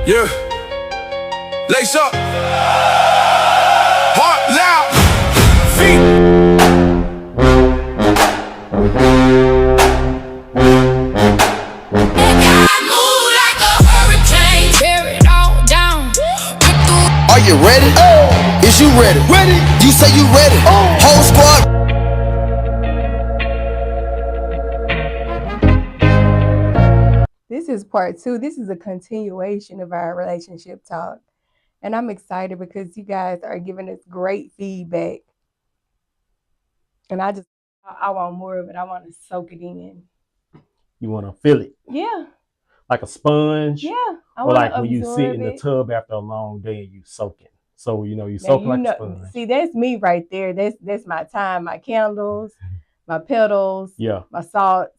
Yeah. Lace up. Heart loud. Feet. Are you ready? Is you ready? Ready? You say you ready? Whole squad. This is part 2. This is a continuation of our relationship talk. And I'm excited because you guys are giving us great feedback. And I want more of it. I want to soak it in. You want to feel it? Yeah. Like a sponge? Yeah. Or like when you sit in the tub after a long day and you soaking. So, you soak like a sponge. See, that's me right there. That's my time, my candles, my petals, my salts,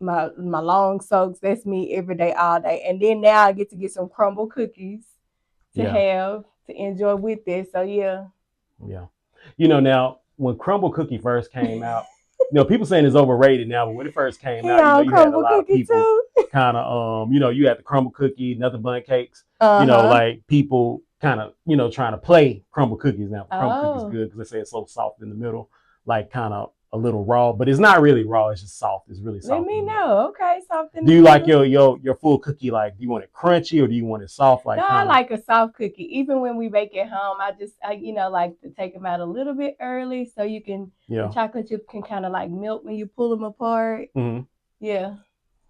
my long soaks. That's me every day, all day. And then now I get to get some crumble cookies to have to enjoy with this. So yeah. Now when crumble cookie first came out, people saying it's overrated now, but when it first came out, you had a lot of people kind of you had the crumble cookie, nothing but cakes. Like people kind of trying to play crumble cookies now. Crumble cookies good because they say it's so soft in the middle, like kind of a little raw, but it's not really raw. It's just soft. It's really soft. Let me know. Okay, soft. Do you like your full cookie? Like, do you want it crunchy or do you want it soft? Like, no, I like a soft cookie. Even when we bake at home, I like to take them out a little bit early so you can the chocolate chip can kind of like melt when you pull them apart. Mm-hmm. Yeah.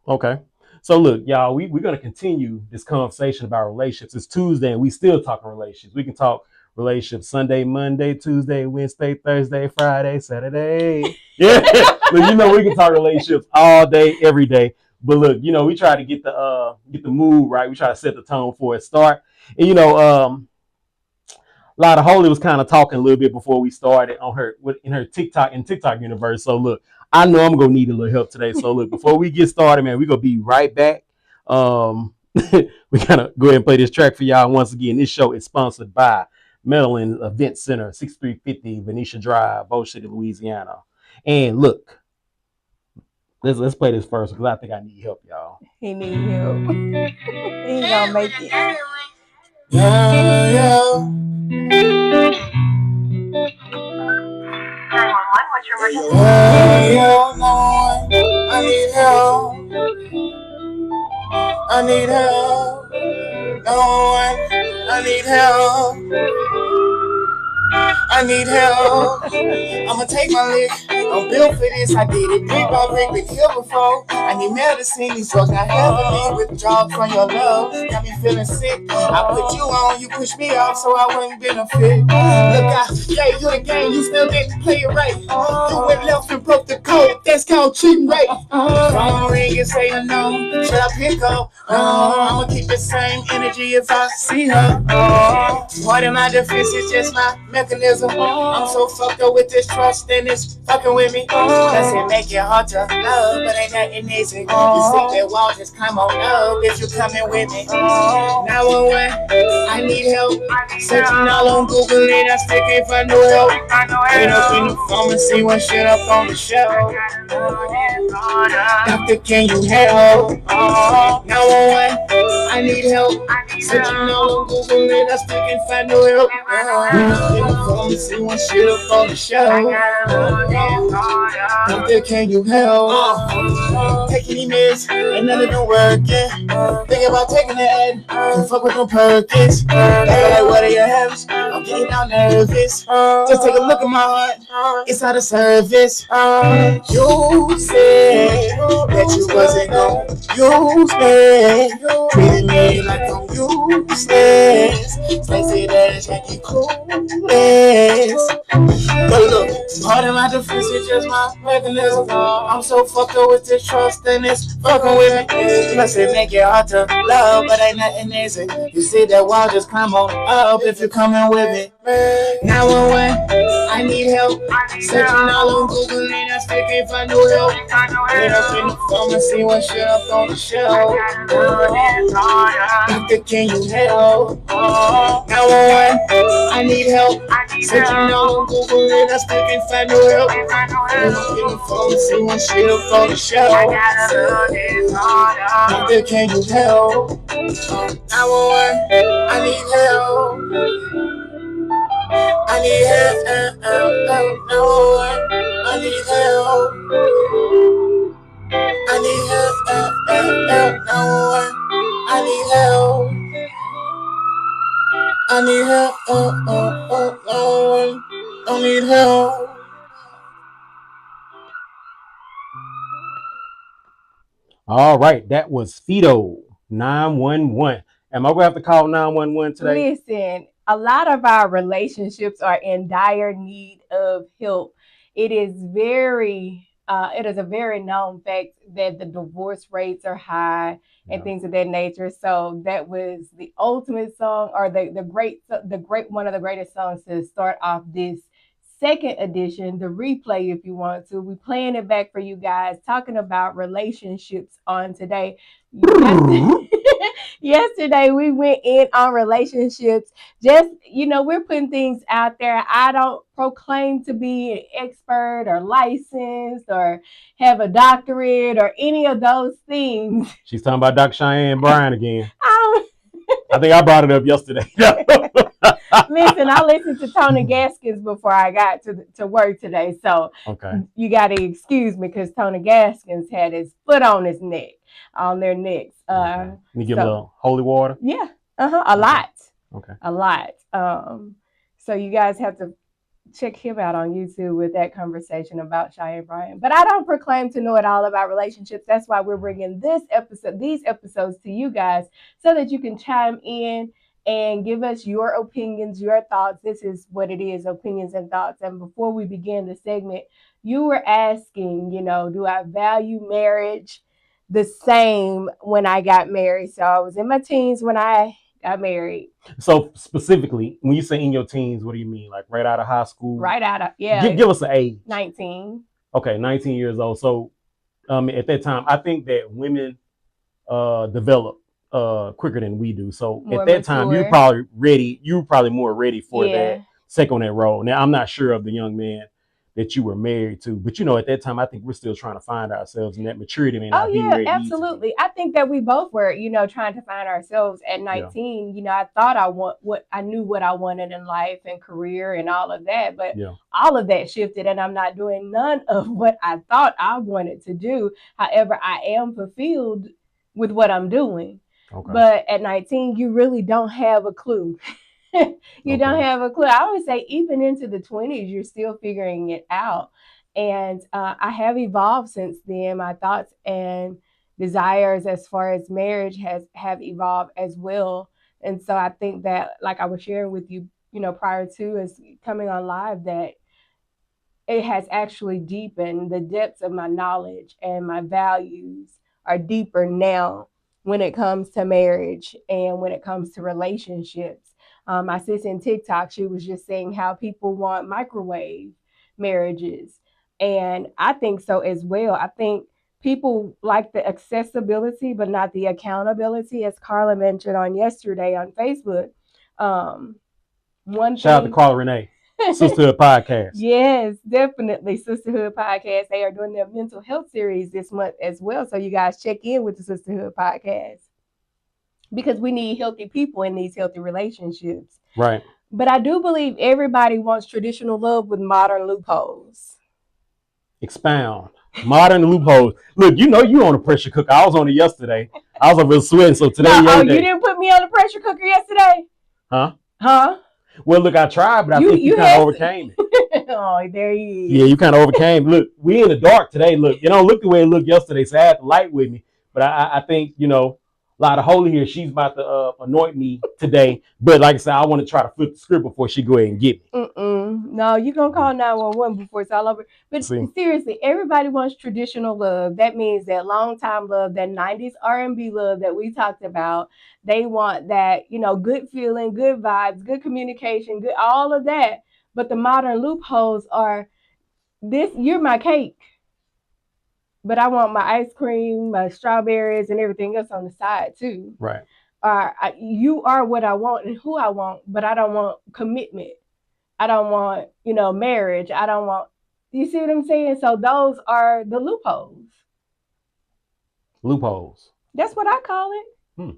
Okay. So look, y'all, we're gonna continue this conversation about relationships. It's Tuesday and we still talking relationships. We can talk relationships Sunday, Monday, Tuesday, Wednesday, Thursday, Friday, Saturday. Yeah. Look, we can talk relationships all day, every day. But look, we try to get the mood right. We try to set the tone for it start. And Lotta Holy was kind of talking a little bit before we started in her TikTok universe. So look, I know I'm gonna need a little help today. So look, before we get started, man, we're gonna be right back. We gotta go ahead and play this track for y'all. Once again, this show is sponsored by Medellin Event Center, 6350 Venetia Drive, Bow City, Louisiana. And look, let's play this first because I think I need help, y'all. He need help. He ain't gonna make it. What's your emergency? I need help. I need help. I need help. I need help. I'ma take my lick. I'm built for this. I did it brick by brick, been here before. I need medicine. These drugs not helping me. Withdrawal from your love got me feeling sick. I put you on, you push me off, so I wouldn't benefit. Look, I gave you the game, you still didn't play it right. You went left and broke the code. That's called cheating, right? Phone ring and say no. Should I pick up? I'ma keep the same energy if I see her. Part of my defense is just my mechanism. I'm so fucked up with this trust and it's fucking with me. Does it make it hard to love, but ain't nothing easy. You see that wall, just come on up if you coming with me. 911, I need help. Searching all on Google and I still can't find no help. Wait up in the pharmacy, one shit up on the shelf. Doctor, can you help? 911, I need help. Searching all on Google and I still can't find no help. See one shit up on the shelf. Doctor, can you help? Taking these meds, ain't none of them working. Thinking about taking the ad, can fuck with them Perkins. They like, what are your habits? I'm getting out nervous. Just take a look at my heart, it's out of service. You said that you wasn't gon' use me. Treated me like I'm useless. Stacey that Jackie clueless. But look, part of my defense is just my mechanism. I'm so fucked up with this trust and it's fucking with me. Plus it make it hard to love, but ain't nothing easy. You see that wall, just come on up if you're coming with me. 911, I I need help. Searching all on Google and I still can't find no help. Went up in the pharmacy, one shit up on the shelf. Doctor, can you help? 911, I need help. Searching all on Google and I still can't find no help. Went up in the pharmacy, one shit up on the shelf. Doctor, can you help? 911, I need help. I need help. No one. I need help. I need help. No one. I need help. I need help. No one. I need help. All right, that was Fido 911. Am I gonna have to call 911 today? Listen, a lot of our relationships are in dire need of help. It is a very known fact that the divorce rates are high and things of that nature. So that was the ultimate song, or the great one of the greatest songs to start off this second edition, the replay if you want to. We playing it back for you guys, talking about relationships on today. Yesterday we went in on relationships. Just, we're putting things out there. I don't proclaim to be an expert or licensed or have a doctorate or any of those things. She's talking about Dr. Cheyenne Bryan again. I think I brought it up yesterday. Listen, I listened to Tony Gaskins before I got to work today, so you got to excuse me because Tony Gaskins had his foot on their necks. You give a little holy water? Yeah, a lot. Okay. A lot. So you guys have to check him out on YouTube with that conversation about Cheyenne Bryan. But I don't proclaim to know it all about relationships. That's why we're bringing these episodes to you guys so that you can chime in and give us your opinions, your thoughts. This is what it is, opinions and thoughts. And before we begin the segment, you were asking, do I value marriage the same when I got married? So I was in my teens when I got married. So specifically, when you say in your teens, what do you mean? Like right out of high school? Right out of, yeah. Give us an age. 19. Okay, 19 years old. So at that time, I think that women develop quicker than we do. So more at that time, you're probably ready. You were probably more ready for that second that role. Now, I'm not sure of the young man that you were married to, but at that time, I think we're still trying to find ourselves, and that maturity may not be ready. Absolutely. I think that we both were, trying to find ourselves at 19. I thought I knew what I wanted in life and career and all of that, but all of that shifted, and I'm not doing none of what I thought I wanted to do. However, I am fulfilled with what I'm doing. Okay. But at 19, you really don't have a clue. You don't have a clue. I would say even into the 20s, you're still figuring it out. And I have evolved since then. My thoughts and desires as far as marriage have evolved as well. And so I think that, like I was sharing with you, prior to us coming on live, that it has actually deepened. The depths of my knowledge and my values are deeper now when it comes to marriage and when it comes to relationships. My sis in TikTok, she was just saying how people want microwave marriages. And I think so as well. I think people like the accessibility, but not the accountability, as Carla mentioned on yesterday on Facebook. Shout out to Carla Renee, Sisterhood Podcast. Yes, definitely. Sisterhood Podcast. They are doing their mental health series this month as well. So you guys check in with the Sisterhood Podcast, because we need healthy people in these healthy relationships. Right. But I do believe everybody wants traditional love with modern loopholes. Expound. Modern loopholes. Look, you on a pressure cooker. I was on it yesterday. I was over sweating. So today, you didn't put me on the pressure cooker yesterday? Huh? Well, look, I tried, but I think you kind of overcame it. Oh, there you is. Yeah, you kind of overcame. Look, we in the dark today. Look, it don't look the way it looked yesterday, so I had the light with me. But I think, Lotta Holy here, she's about to anoint me today. But like I said, I want to try to flip the script before she go ahead and get me. No, you're going to call 911 before it's all over. But seriously, everybody wants traditional love. That means that long-time love, that 90s R&B love that we talked about. They want that, good feeling, good vibes, good communication, good, all of that. But the modern loopholes are this: you're my cake, but I want my ice cream, my strawberries, and everything else on the side too. Right. You are what I want and who I want, but I don't want commitment. I don't want, marriage. I don't want. You see what I'm saying? So those are the loopholes. Loopholes. That's what I call it.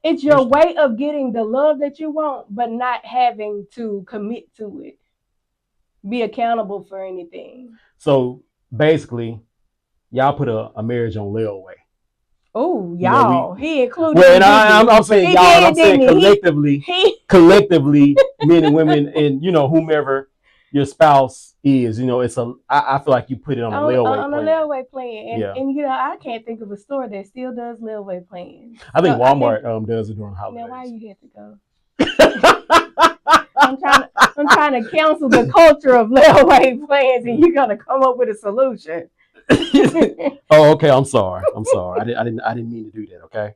It's your way of getting the love that you want, but not having to commit to it. Be accountable for anything. So basically, y'all put a marriage on layaway. Oh, y'all. He included. Well, and I'm saying y'all, and I'm saying collectively, men and women, and whomever your spouse is. I feel like you put it on a layaway plan. On a layaway plan, and I can't think of a store that still does layaway plans. I think Walmart does it during holidays. Now, why you had to go? I'm trying to counsel the culture of layaway plans, and you're gonna come up with a solution. Oh, okay. I'm sorry. I didn't mean to do that. Okay.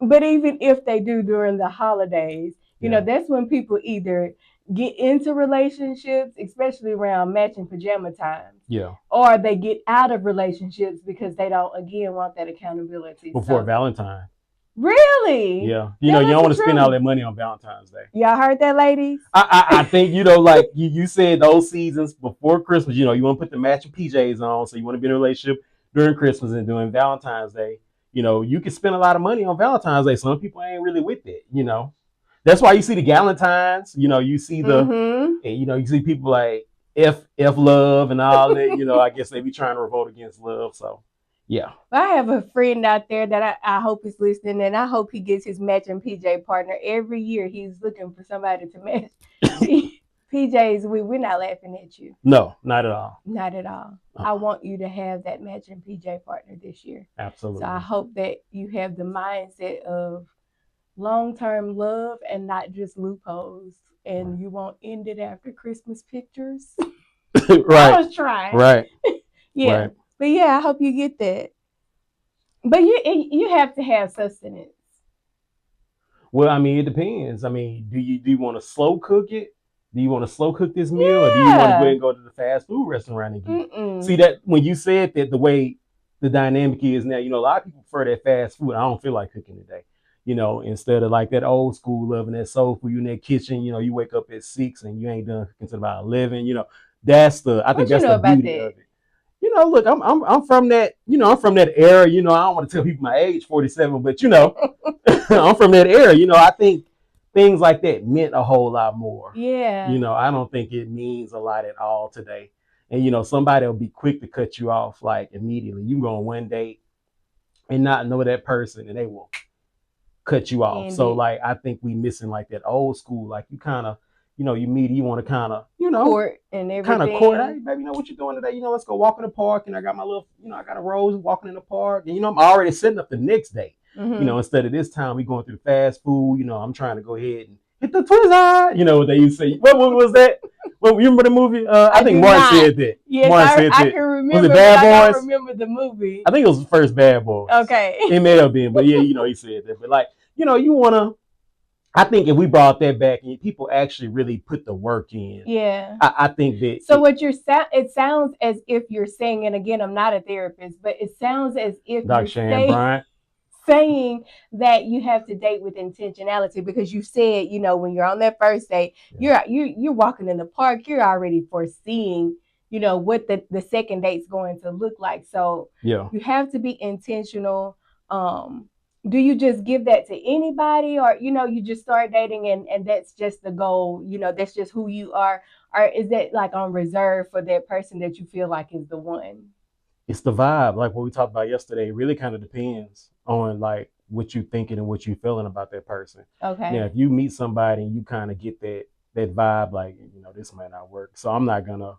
But even if they do during the holidays, that's when people either get into relationships, especially around matching pajama times. Yeah. Or they get out of relationships because they don't want that accountability. Before Valentine's. Really? Yeah. You don't want to spend all that money on Valentine's Day. Y'all heard that, ladies? I think, like you said, those seasons before Christmas, you want to put the matching PJs on. So you want to be in a relationship during Christmas and during Valentine's Day. You can spend a lot of money on Valentine's Day. Some people ain't really with it, That's why you see the Galentines, you see the, and, you see people like F love and all that, I guess they be trying to revolt against love. So. Yeah. I have a friend out there that I hope is listening, and I hope he gets his matching PJ partner. Every year he's looking for somebody to match PJs. We're not laughing at you. No, not at all. Not at all. I want you to have that matching PJ partner this year. Absolutely. So I hope that you have the mindset of long-term love and not just loopholes, and you won't end it after Christmas pictures. Right. I was trying. Right. Yeah. Right. But yeah, I hope you get that. But you have to have sustenance. Well, it depends. Do you want to slow cook it? Do you want to slow cook this meal, or do you want to go ahead and go to the fast food restaurant and get? See that when you said that, the way the dynamic is now, a lot of people prefer that fast food. I don't feel like cooking today. Instead of like that old school love and that soul food, you in that kitchen. You wake up at 6 and you ain't done cooking until about 11. That's I think that's the beauty of it. Look, I'm from that, I'm from that era, I don't want to tell people my age, 47, but I'm from that era. I think things like that meant a whole lot more. Yeah. I don't think it means a lot at all today. And somebody will be quick to cut you off like immediately. You can go on one date and not know that person and they will cut you off. So like I think we missing like that old school, like you kind of, you meet, you want to kind of, court and everything. Kind of court. Hey, baby, what you doing today? Let's go walk in the park. And I got my little, I got a rose walking in the park. And, I'm already setting up the next day. Instead of this time, we going through fast food. I'm trying to go ahead and hit the Twizzler. What they used to say. What was that? You remember the movie? I think Martin said that. Yes, I can remember. Was it Bad Boys? I remember the movie. I think it was the first Bad Boys. Okay. It may have been, but yeah, he said that. But like, you want to. I think if we brought that back and people actually really put the work in, I think that. So it sounds as if you're saying, and again, I'm not a therapist, but it sounds as if you're saying that you have to date with intentionality, because you said, when you're on that first date, you're walking in the park, you're already foreseeing, what the second date's going to look like. So you have to be intentional. Do you just give that to anybody, or you just start dating and that's just the goal, that's just who you are, or is that like on reserve for that person that you feel like is the one? It's the vibe, like what we talked about yesterday. It really kind of depends on like what you thinking and what you feeling about that person. Okay. Now if you meet somebody and you kind of get that vibe, like this might not work, so I'm not gonna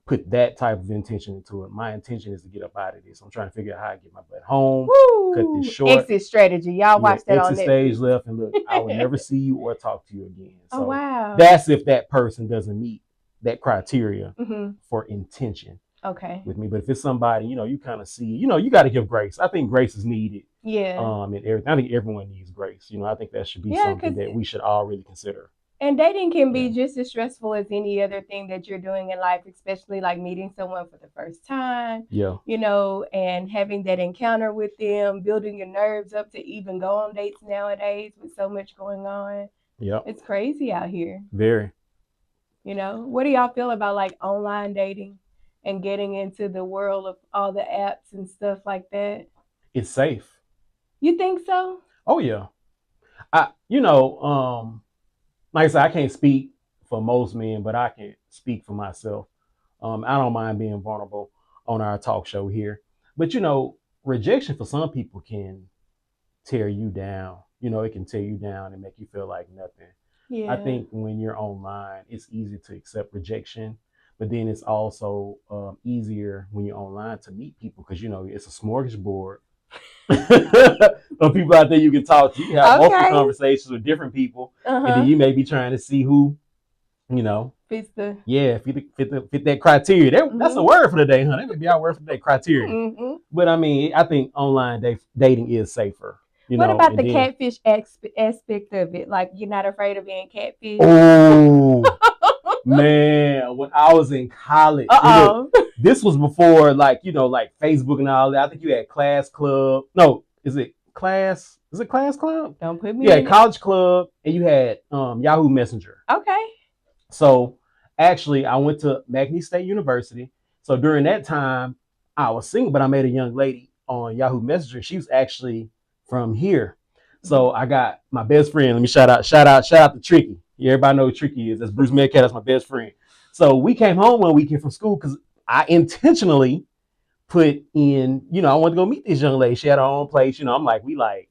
put that type of intention into it. My intention is to get up out of this. I'm trying to figure out how I get my butt home. Woo! Cut this short. Exit strategy. Y'all watch that on Netflix. Exit stage left, and look, I will never see you or talk to you again. So wow. That's if that person doesn't meet that criteria for intention. Okay. With me. But if it's somebody, you kind of see, you got to give grace. I think grace is needed. Yeah. And everything. I think everyone needs grace. I think that should be something that we should all really consider. And dating can be just as stressful as any other thing that you're doing in life, especially like meeting someone for the first time. Yeah. You know, and having that encounter with them, building your nerves up to even go on dates nowadays with so much going on. Yep. It's crazy out here. Very. You know, what do y'all feel about like online dating and getting into the world of all the apps and stuff like that? It's safe. You think so? Oh yeah. Like I said, I can't speak for most men, but I can speak for myself. I don't mind being vulnerable on our talk show here. But rejection for some people can tear you down. It can tear you down and make you feel like nothing. Yeah. I think when you're online, it's easy to accept rejection, but then it's also easier when you're online to meet people because it's a smorgasbord of people out there you can talk to. You have multiple conversations with different people, and then you may be trying to see who, fits the fit that criteria. That's a word for the day, huh? That may be our word for the day, criteria. But I mean, I think online dating is safer. What about the catfish aspect of it? Like, you're not afraid of being catfish? Oh, man. When I was in college, this was before, like Facebook and all that. I think you had Class Club. No, is it Class Club? Don't put me in College Club, and you had Yahoo Messenger. Okay. So, actually, I went to McNeese State University. So, during that time, I was single, but I met a young lady on Yahoo Messenger. She was actually from here. So I got my best friend. Let me shout out to Tricky. Everybody know who Tricky is. That's Bruce Metcalf. That's my best friend. So we came home one weekend from school because I intentionally put in, I wanted to go meet this young lady. She had her own place. I'm like, we like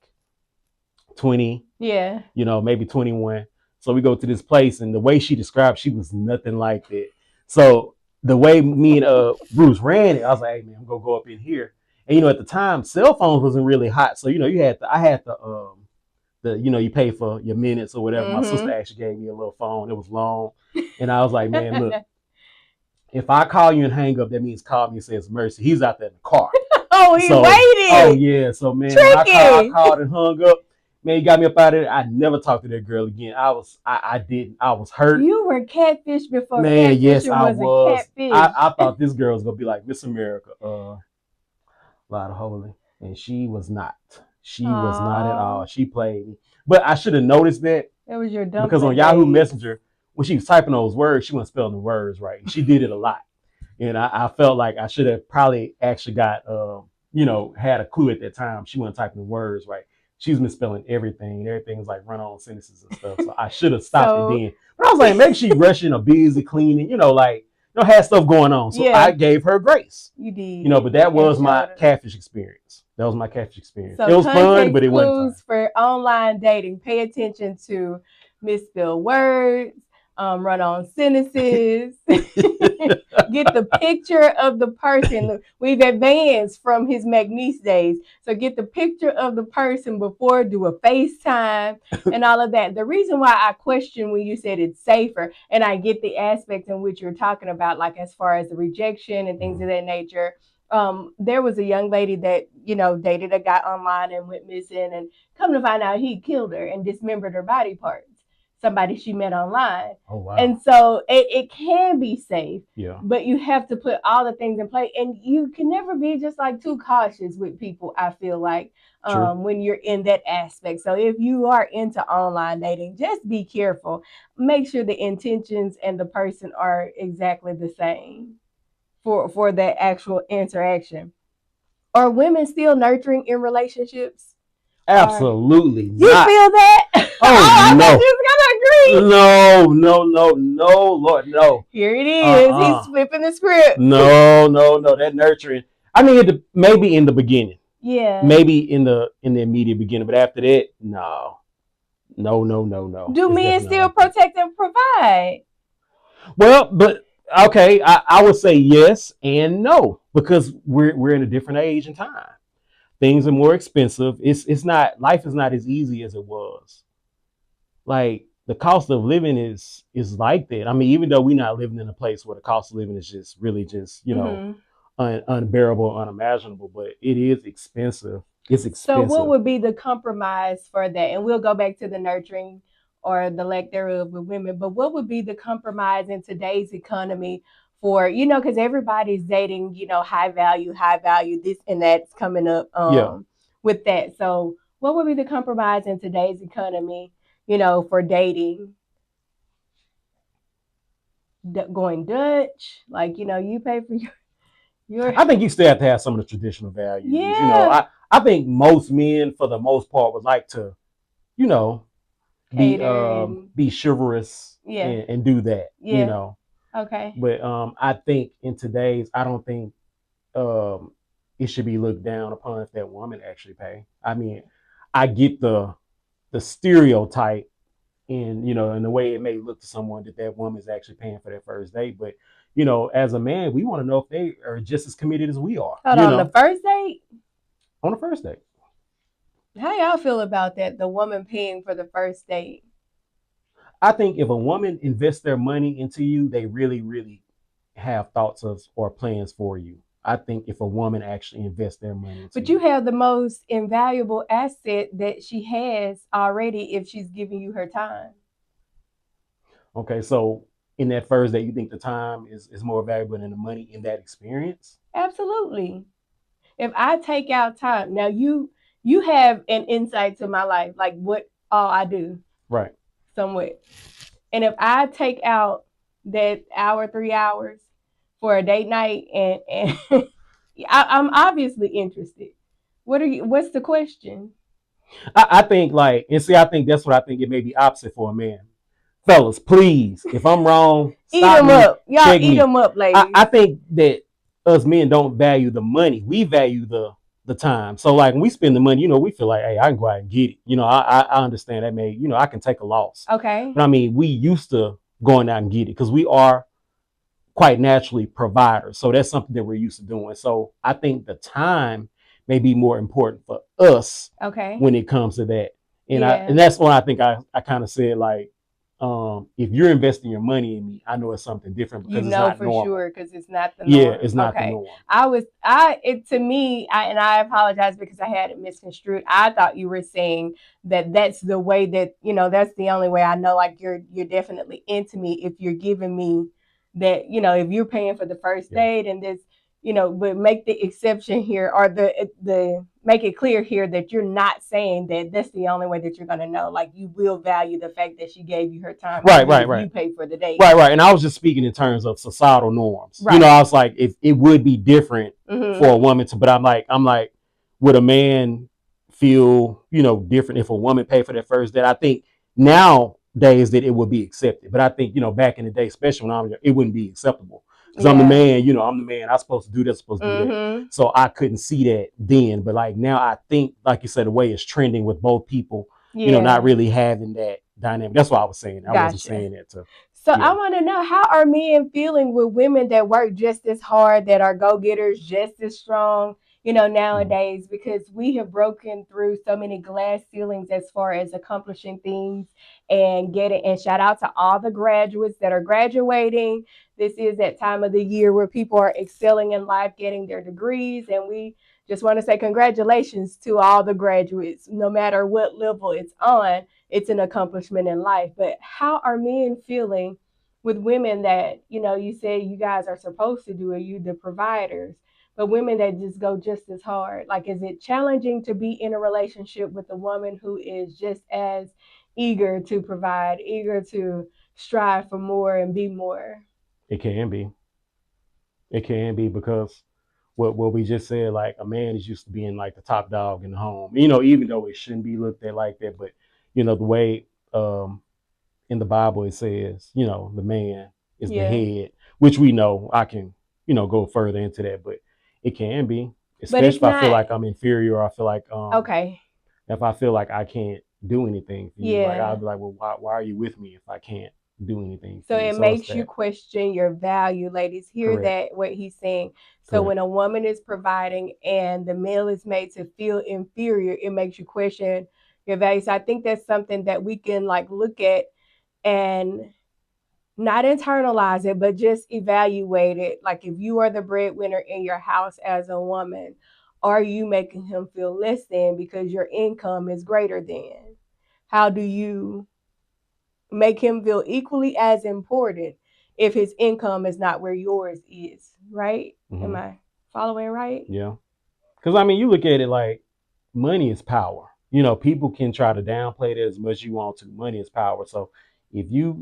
20. Yeah. Maybe 21. So we go to this place, and the way she described, she was nothing like that. So the way me and Bruce ran it, I was like, hey man, I'm gonna go up in here. And at the time, cell phones wasn't really hot. So I had you pay for your minutes or whatever. My sister actually gave me a little phone. It was long. And I was like, man, look, if I call you and hang up, that means call me and says mercy. He's out there in the car. Oh, he waited. Oh yeah. So man, when I called and hung up, man, he got me up out of there. I never talked to that girl again. I was hurt. You were catfish before. Man, yes, I was. I thought this girl was gonna be like Miss America, Lotta Holy, and she was not. She was not at all. She played me, but I should have noticed that. It was your dumb. Because on Yahoo Messenger, when she was typing those words, she wasn't spelling the words right. She did it a lot, and I felt like I should have probably actually got had a clue at that time. She wasn't typing the words right. She was misspelling everything. Everything was like run-on sentences and stuff. So I should have stopped it then. But I was like, maybe she rushing or busy cleaning, had stuff going on. So I gave her grace. You did. But that was my catfish experience. That was my catfish experience. So it was fun, but it wasn't fun. For online dating, pay attention to misspelled words, run-on sentences. Get the picture of the person. Look, we've advanced from his McNeese days. So get the picture of the person before, do a FaceTime and all of that. The reason why I question when you said it's safer, and I get the aspects in which you're talking about, like as far as the rejection and things of that nature. There was a young lady that, dated a guy online and went missing, and come to find out he killed her and dismembered her body parts. Somebody she met online. Oh, wow. And so it can be safe, but you have to put all the things in place, and you can never be just like too cautious with people. I feel like when you're in that aspect. So if you are into online dating, just be careful. Make sure the intentions and the person are exactly the same for that actual interaction. Are women still nurturing in relationships? Absolutely not. You feel that? Oh, no. Just gonna agree. No, Lord, no. Here it is. He's flipping the script. No. That nurturing. I mean, maybe in the beginning. Yeah. Maybe in the immediate beginning, but after that, no. Do men still protect and provide? Well, but okay, I would say yes and no, because we're in a different age and time. Things are more expensive. It's not, life is not as easy as it was. Like, the cost of living is like that. I mean, even though we're not living in a place where the cost of living is just really just, unbearable, unimaginable, but it is expensive. It's expensive. So what would be the compromise for that? And we'll go back to the nurturing or the lack thereof with women. But what would be the compromise in today's economy for, because everybody's dating, high value, this and that's coming up with that. So what would be the compromise in today's economy, for dating? Going Dutch, like, you pay for your I think you still have to have some of the traditional values. Yeah. I think most men, for the most part, would like to, be chivalrous and do that. Okay. But I think in today's, I don't think it should be looked down upon if that woman actually pay. I mean, I get the stereotype in in the way it may look to someone that woman is actually paying for their first date, but as a man, we want to know if they are just as committed as we are. Hold on, the first date? On the first date. How y'all feel about that? The woman paying for the first date? I think if a woman invests their money into you, they really, really have thoughts of or plans for you. I think if a woman actually invests their money into But you have the most invaluable asset that she has already if she's giving you her time. Okay, so in that first date, you think the time is more valuable than the money in that experience? Absolutely. If I take out time, now you have an insight to my life, like what all I do. Right. Somewhat. And if I take out that hour, 3 hours for a date night, and I'm obviously interested. What's the question? I think I think that's what I think it may be opposite for a man. Fellas, please, if I'm wrong, eat them up. Y'all eat them up, ladies. I think that us men don't value the money. We value the time. So like when we spend the money, we feel like, hey, I can go out and get it. I understand that may, I can take a loss. Okay. But I mean, we used to going out and get it because we are quite naturally providers. So that's something that we're used to doing. So I think the time may be more important for us when it comes to that. And and that's why I think I kind of said like, if you're investing your money in me, I know it's something different because it's not normal. Sure because it's not the norm. Yeah, it's not the norm. And I apologize because I had it misconstrued. I thought you were saying that that's the way that, that's the only way I know like you're definitely into me if you're giving me that, if you're paying for the first date and this, but make the exception here or the make it clear here that you're not saying that that's the only way that you're going to know. Like you will value the fact that she gave you her time. Right. You pay for the date. Right. And I was just speaking in terms of societal norms. Right. I was like, if it would be different for a woman to, but I'm like, would a man feel, different if a woman paid for that first date? I think nowadays that it would be accepted. But I think, back in the day, especially when I was young, it wouldn't be acceptable. Because I'm the man, I'm the man. I'm supposed to do this, supposed to do that. So I couldn't see that then. But like now I think, like you said, the way it's trending with both people, not really having that dynamic. That's what I was saying. I wasn't saying that to. So I want to know, how are men feeling with women that work just as hard, that are go-getters just as strong, nowadays, because we have broken through so many glass ceilings as far as accomplishing things and shout out to all the graduates that are graduating. This is that time of the year where people are excelling in life, getting their degrees, and we just want to say congratulations to all the graduates, no matter what level it's on. It's an accomplishment in life. But how are men feeling with women that, you say you guys are supposed to do it, you the providers, but women that just go just as hard? Like, is it challenging to be in a relationship with a woman who is just as eager to provide, eager to strive for more and be more? It can be. It can be because what we just said, like a man is used to being like the top dog in the home, even though it shouldn't be looked at like that. But, the way in the Bible it says, the man is the head, which we know. I can, go further into that, but it can be, especially if I feel like I'm inferior, or I feel like, if I feel like I can't do anything for you, like I'll be like, well, why are you with me if I can't do anything? So it makes you question your value, ladies. Hear that, what he's saying. So when a woman is providing and the male is made to feel inferior, it makes you question your value. So I think that's something that we can like look at and not internalize it, but just evaluate it. Like if you are the breadwinner in your house as a woman, are you making him feel less than because your income is greater than? How do you make him feel equally as important if his income is not where yours is, right? Am I following right? Yeah. Because I mean, you look at it like money is power. You know, people can try to downplay that as much as you want to. Money is power. So if you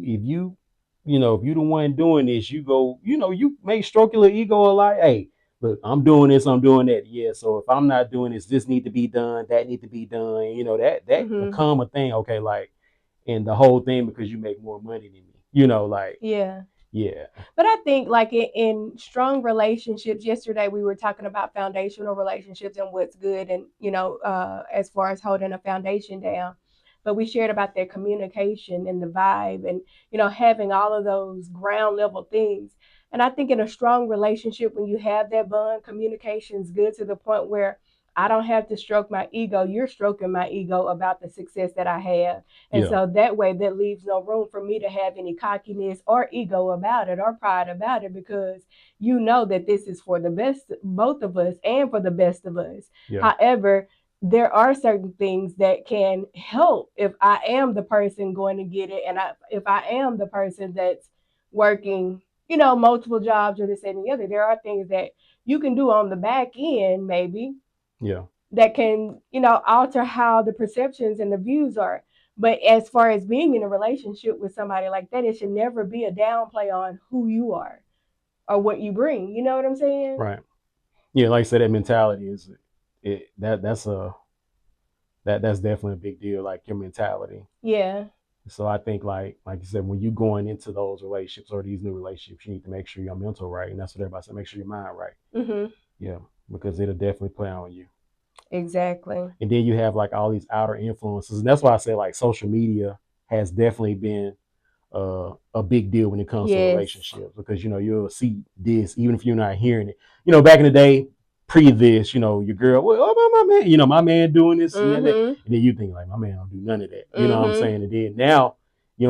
the one doing this, you go, you may stroke your ego a lot. Hey, look, I'm doing this, I'm doing that. Yeah. So if I'm not doing this need to be done, that need to be done. You know, that become a thing. Okay, like, and the whole thing because you make more money than me. You know, like, yeah. Yeah. But I think like in strong relationships, yesterday we were talking about foundational relationships and what's good and, as far as holding a foundation down. But we shared about their communication and the vibe and, having all of those ground level things. And I think in a strong relationship, when you have that bond, communication is good to the point where I don't have to stroke my ego. You're stroking my ego about the success that I have. And so that way, that leaves no room for me to have any cockiness or ego about it or pride about it because you know that this is for the best, both of us, and for the best of us. Yeah. However, there are certain things that can help if I am the person going to get it, and if I am the person that's working, multiple jobs or this and the other. There are things that you can do on the back end, maybe. Yeah. That can, alter how the perceptions and the views are. But as far as being in a relationship with somebody like that, it should never be a downplay on who you are or what you bring. You know what I'm saying? Right. Yeah, like I said, that mentality that's definitely a big deal, like your mentality. Yeah. So I think like you said, when you going into those relationships or these new relationships, you need to make sure your mental right. And that's what everybody said, make sure your mind right. Mm-hmm. Yeah, because it'll definitely play on you. Exactly. And then you have like all these outer influences. And that's why I say like social media has definitely been a big deal when it comes to relationships because you'll see this even if you're not hearing it. Back in the day, pre this, your girl, well, oh my man, my man doing this and that, and then you think like my man don't do none of that. You know what I'm saying? And then now,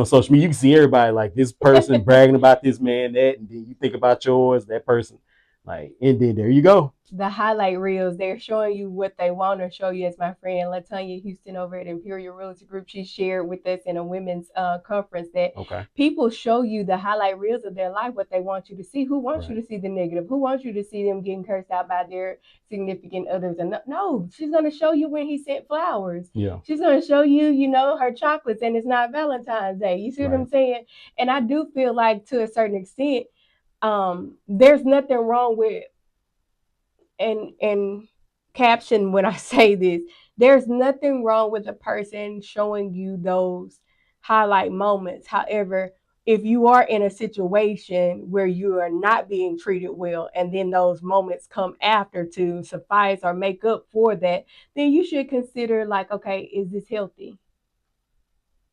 social media, you can see everybody like this person bragging about this man that, and then you think about yours, that person, like, and then there you go. The highlight reels, they're showing you what they want to show you. As my friend Latanya Houston over at Imperial Realty Group, she shared with us in a women's conference that people show you the highlight reels of their life, what they want you to see. Who wants you to see the negative? Who wants you to see them getting cursed out by their significant others? And no, she's going to show you when he sent flowers. Yeah. She's going to show you, her chocolates, and it's not Valentine's Day. You see what I'm saying? And I do feel like to a certain extent, there's nothing wrong with and caption when I say this, there's nothing wrong with a person showing you those highlight moments. However, if you are in a situation where you are not being treated well and then those moments come after to suffice or make up for that, then you should consider like, okay, is this healthy?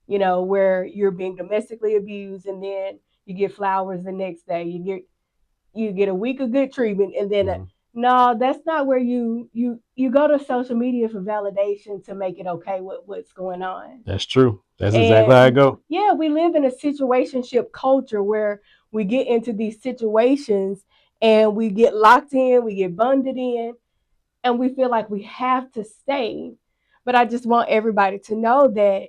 Where you're being domestically abused and then you get flowers the next day, you get a week of good treatment and then no, that's not where you go to social media for validation to make it okay with what's going on. That's true. That's exactly how I go. Yeah, we live in a situationship culture where we get into these situations and we get locked in, we get bundled in, and we feel like we have to stay. But I just want everybody to know that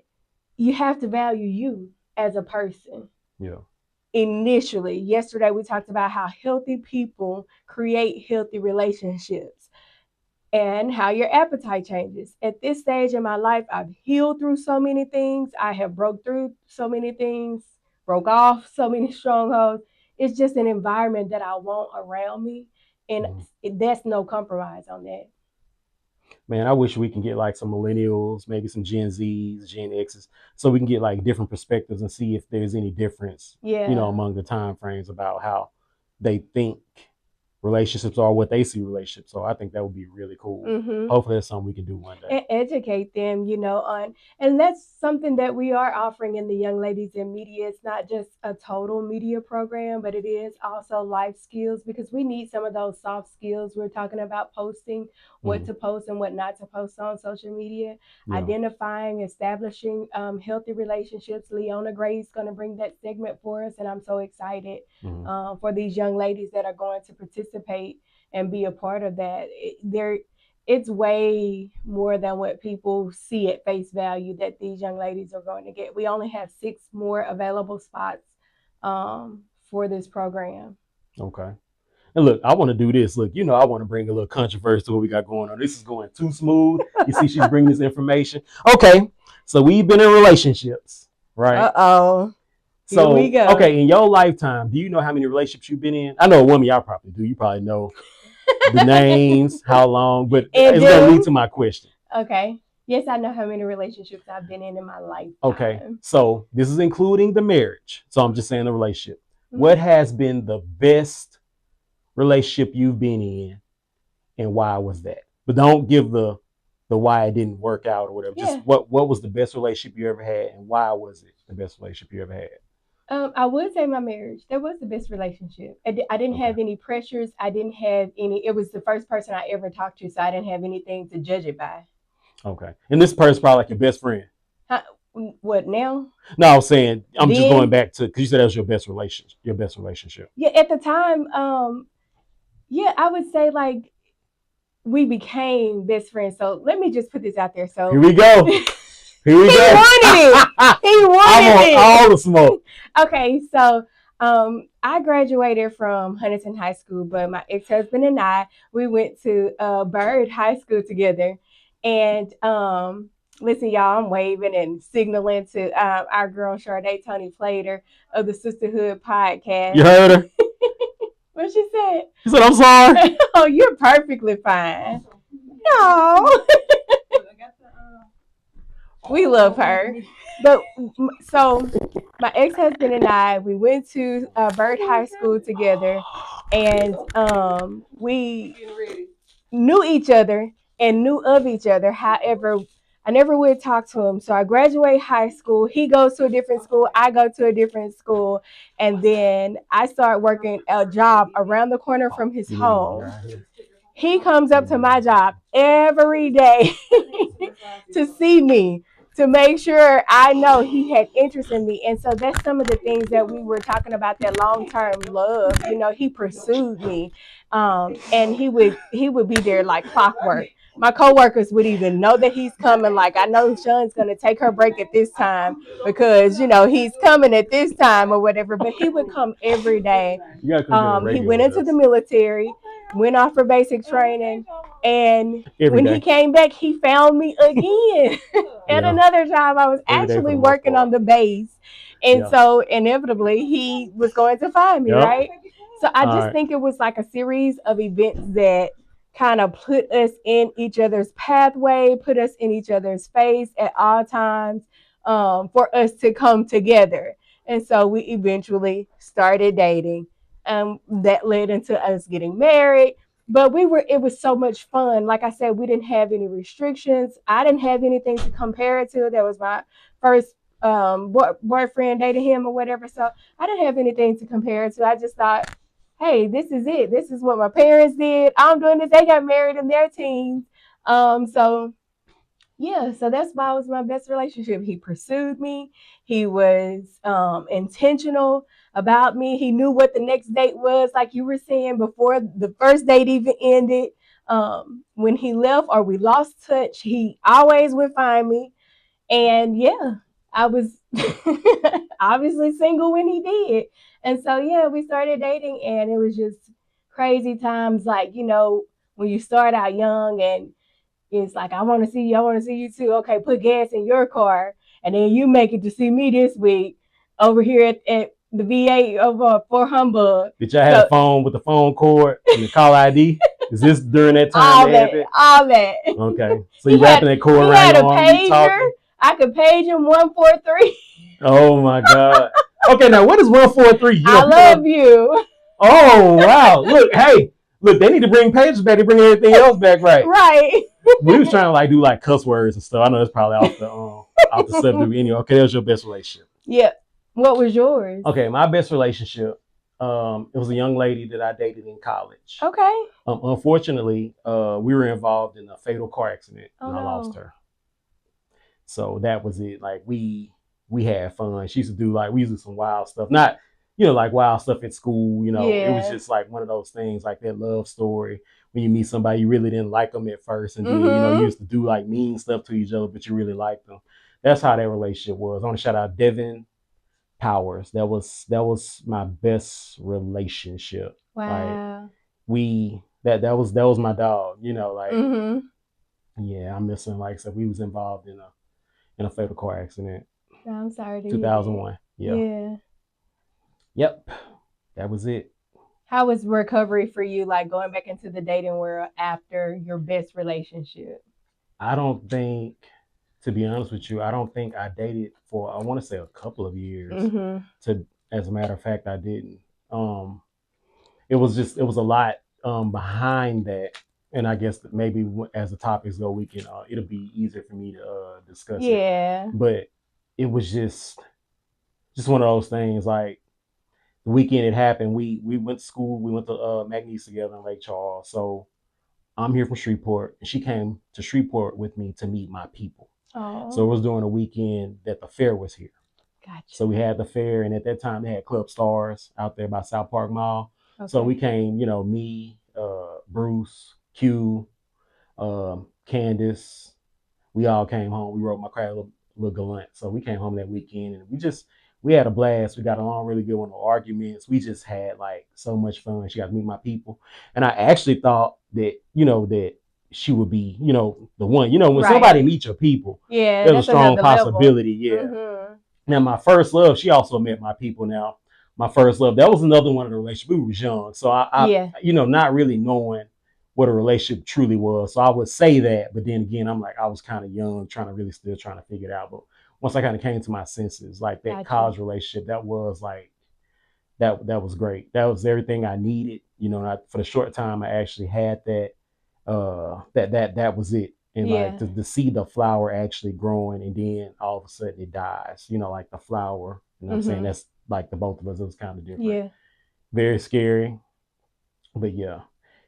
you have to value you as a person. Yeah. Initially, yesterday we talked about how healthy people create healthy relationships and how your appetite changes. At this stage in my life, I've healed through so many things. I have broke through so many things, broke off so many strongholds. It's just an environment that I want around me, and that's no compromise on that. Man, I wish we can get like some millennials, maybe some Gen Zs, Gen Xs, so we can get like different perspectives and see if there's any difference, among the time frames about how they think relationships are, what they see relationships. So I think that would be really cool. Hopefully that's something we can do one day. And educate them, on, and that's something that we are offering in the Young Ladies in Media. It's not just a total media program, but it is also life skills because we need some of those soft skills. We're talking about posting, what to post and what not to post on social media, identifying, establishing healthy relationships. Leona Gray is going to bring that segment for us, and I'm so excited for these young ladies that are going to participate and be a part of that. it's way more than what people see at face value that these young ladies are going to get. We only have 6 more available spots for this program. Okay. And look, I want to do this. Look, I want to bring a little controversy to what we got going on. This is going too smooth. You see, she's bringing this information. Okay, so we've been in relationships, right? Uh-oh. So, here we go. Okay, in your lifetime, do you know how many relationships you've been in? I know a woman, y'all probably do. You probably know the names, how long, but it's going to lead to my question. Okay. Yes, I know how many relationships I've been in my lifetime. Okay, so this is including the marriage. So I'm just saying the relationship. Mm-hmm. What has been the best relationship you've been in, and why was that? But don't give the why it didn't work out or whatever. Yeah. Just what was the best relationship you ever had, and why was it the best relationship you ever had? I would say my marriage. That was the best relationship. I didn't have any pressures. I didn't have any. It was the first person I ever talked to, so I didn't have anything to judge it by. Okay. And this person's probably like your best friend. What now? No, I was saying just going back to, because you said that was your best relationship. Yeah, at the time, yeah, I would say like we became best friends. So let me just put this out there. So here we go. He wanted it. He wanted it. All the smoke. Okay, so I graduated from Huntington High School, but my ex-husband and I, we went to Byrd High School together. And listen, y'all, I'm waving and signaling to our girl Sade Tony Plater of the Sisterhood podcast. You heard her? What she said? She said, I'm sorry. Oh, you're perfectly fine. No. We love her. But so my ex-husband and I, we went to Byrd High School together, and we knew each other and knew of each other. However, I never would talk to him. So I graduate high school. He goes to a different school. I go to a different school. And then I start working a job around the corner from his home. He comes up to my job every day to see me, to make sure I know he had interest in me. And so that's some of the things that we were talking about, that long-term love. He pursued me. And he would be there like clockwork. My coworkers would even know that he's coming. Like, I know Sean's going to take her break at this time because, he's coming at this time or whatever. But he would come every day. He went into the military, went off for basic training. And when he came back, he found me again at another job. I was actually working on the base. And so inevitably he was going to find me, right? So I just think it was like a series of events that kind of put us in each other's pathway, put us in each other's face at all times, for us to come together. And so we eventually started dating. That led into us getting married. But it was so much fun. Like I said, we didn't have any restrictions. I didn't have anything to compare it to. That was my first boyfriend, dating him or whatever. So I didn't have anything to compare it to. I just thought, hey, this is it. This is what my parents did. I'm doing this. They got married in their teens. So that's why it was my best relationship. He pursued me. He was intentional about me. He knew what the next date was, like you were saying, before the first date even ended. When he left or we lost touch, he always would find me. And I was obviously single when he did. And so, we started dating, and it was just crazy times. Like, when you start out young and it's like, I want to see you too. Okay, put gas in your car. And then you make it to see me this week over here at the VA over for Humbug. Did y'all have a phone with the phone cord and the call ID? Is this during that time? All that. Okay. So you wrapping that cord around your arm? He had a pager. I could page him 143. Oh my God. Okay, now what is 143? I love you. Oh wow. Look, they need to bring pages back. They bring everything else back, right? Right. We was trying to do like cuss words and stuff. I know that's probably off the subject anyway. Okay, that was your best relationship. Yeah. What was yours? Okay, my best relationship, it was a young lady that I dated in college. Okay. Unfortunately, we were involved in a fatal car accident and I lost her. So that was it. Like we had fun. She used to do we used to do some wild stuff. Not, like wild stuff at school, It was just like one of those things, like that love story. when you meet somebody, you really didn't like them at first, and then you used to do like mean stuff to each other, but you really liked them. That's how that relationship was. I want to shout out Devin Powers. That was my best relationship. Wow. Like that was my dog. Like yeah, I'm missing. Like I said, we was involved in a fatal car accident. I'm sorry to 2001. Yeah. Yep. That was it. How was recovery for you, like going back into the dating world after your best relationship? I don't think, to be honest with you, I don't think I dated for, I want to say, a couple of years. As a matter of fact, I didn't. It was a lot behind that. And I guess that maybe as the topics go, we can it'll be easier for me to discuss it. Yeah. But it was just one of those things. Like the weekend it happened, we went to school. We went to McNeese together in Lake Charles. So I'm here from Shreveport, and she came to Shreveport with me to meet my people. Oh. So it was during a weekend that the fair was here. Gotcha. So we had the fair, and at that time they had Club Stars out there by South Park Mall. Okay. So we came, me, Bruce, Q, Candace, we all came home. We rode my crowd a little gallant. So we came home that weekend, and we had a blast. We got along really good with no arguments. We just had like so much fun. She got to meet my people. And I actually thought that, that she would be, the one, when somebody meets your people, there's a strong possibility. Level. Yeah. Now my first love, she also met my people. Now my first love, that was another one of the relationships. We was young. So I not really knowing what a relationship truly was. So I would say that, but then again, I'm like, I was kind of young, trying to figure it out. But once I kind of came to my senses, like that college relationship, that was like, that was great. That was everything I needed. For the short time I actually had that, that was it. And like to see the flower actually growing, and then all of a sudden it dies, like the flower, what I'm saying? That's like the both of us, it was kind of different. Yeah. Very scary. But yeah,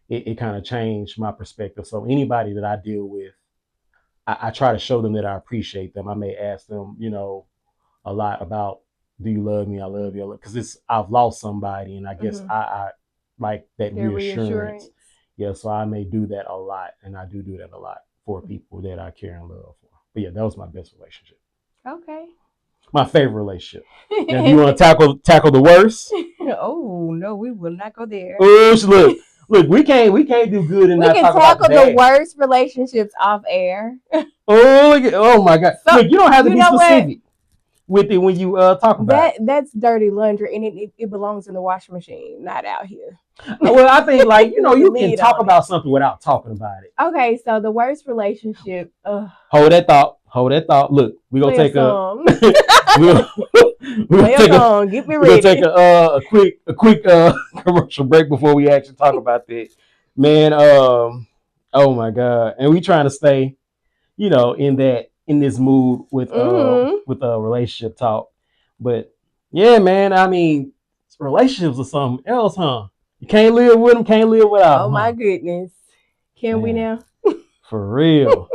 it kind of changed my perspective. So anybody that I deal with, I try to show them that I appreciate them. I may ask them, a lot about, do you love me? I love you. Because I've lost somebody, and I guess I like that reassurance. Yeah, so I may do that a lot, and I do that a lot for people that I care and love for. But yeah, that was my best relationship. Okay. My favorite relationship. Now, do you want to tackle the worst? Oh no, we will not go there. Oh, look, we can't do good and not talk about that. We can tackle the worst relationships off air. Oh my God! So, look, you don't have to be specific with it when you talk about it. That's dirty laundry, and it belongs in the washing machine, not out here. Well, I think you can talk about something without talking about it. Okay, so the worst relationship. Hold that thought. Look, we're gonna take Get me ready. We're gonna take a quick commercial break before we actually talk about that. Man, oh my God. And we trying to stay, in this mood with relationship talk. But yeah, man, I mean, relationships are something else, huh? You can't live with them, can't live without them. Oh my goodness. Can we now? For real.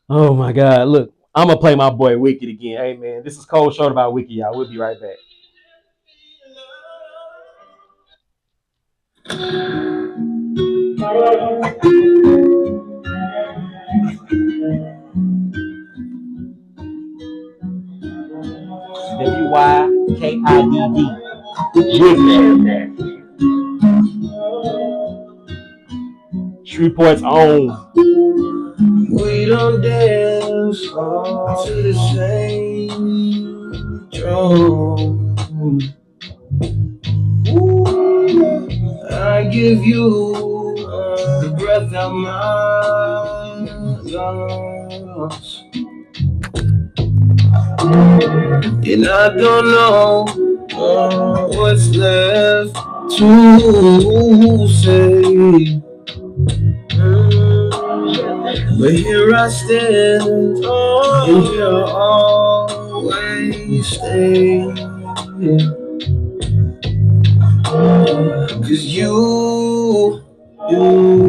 Oh my God. Look, I'm gonna play my boy Wicked again. Hey man, this is Cold Short about Wicked, y'all. We'll be right back. WYKIDD. Wicked. Shreveport's own. We don't dance to the same drum. I give you the breath out my lungs, and I don't know what's left to say. But here I stand, and you'll always stay. 'Cause you